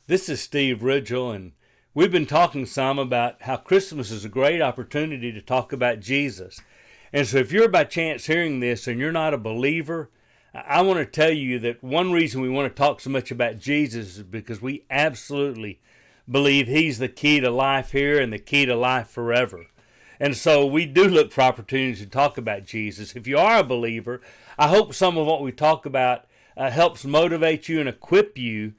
This is Steve Ridgell, and we've been talking some about how Christmas is a great opportunity to talk about Jesus. And so if you're by chance hearing this and you're not a believer, I want to tell you that one reason we want to talk so much about Jesus is because we absolutely believe He's the key to life here and the key to life forever. And so we do look for opportunities to talk about Jesus. If you are a believer, I hope some of what we talk about helps motivate you and equip you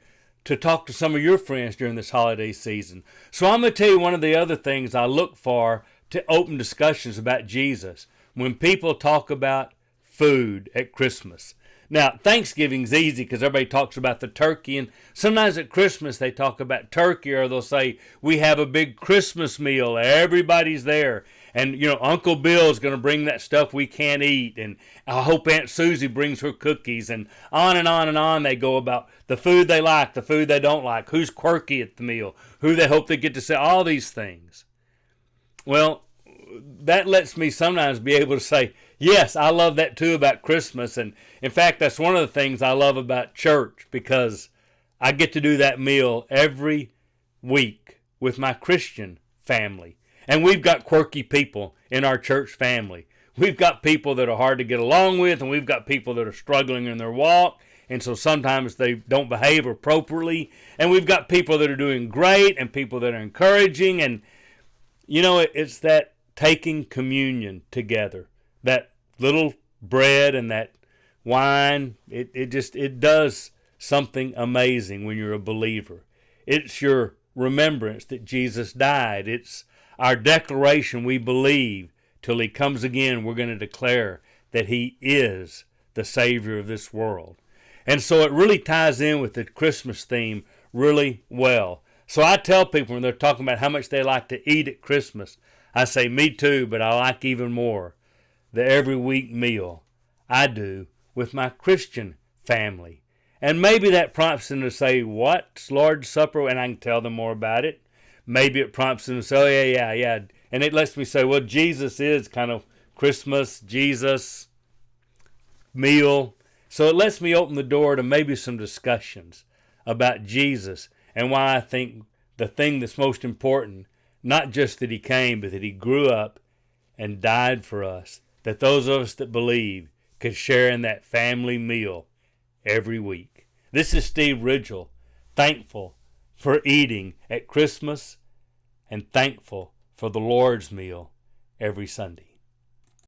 to talk to some of your friends during this holiday season. So I'm going to tell you one of the other things I look for to open discussions about Jesus. When people talk about food at Christmas. Now, Thanksgiving's easy because everybody talks about the turkey, and sometimes at Christmas they talk about turkey, or they'll say, we have a big Christmas meal, everybody's there, and Uncle Bill's going to bring that stuff we can't eat, and I hope Aunt Susie brings her cookies, and on and on and on they go about the food they like, the food they don't like, who's quirky at the meal, who they hope they get to say, all these things. Well, that lets me sometimes be able to say, yes, I love that too about Christmas. And in fact, that's one of the things I love about church, because I get to do that meal every week with my Christian family. And we've got quirky people in our church family. We've got people that are hard to get along with, and we've got people that are struggling in their walk. And so sometimes they don't behave appropriately. And we've got people that are doing great and people that are encouraging. And, it's that taking communion together. That little bread and that wine, it does something amazing when you're a believer. It's your remembrance that Jesus died. It's our declaration we believe till He comes again. We're going to declare that He is the Savior of this world. And so it really ties in with the Christmas theme really well. So I tell people when they're talking about how much they like to eat at Christmas, I say, me too, but I like even more the every week meal I do with my Christian family. And maybe that prompts them to say, what's Lord's Supper? And I can tell them more about it. Maybe it prompts them to say, oh, yeah. And it lets me say, well, Jesus is kind of Christmas, Jesus, meal. So it lets me open the door to maybe some discussions about Jesus and why I think the thing that's most important, not just that He came, but that He grew up and died for us, that those of us that believe could share in that family meal every week. This is Steve Ridgell, thankful for eating at Christmas and thankful for the Lord's meal every Sunday.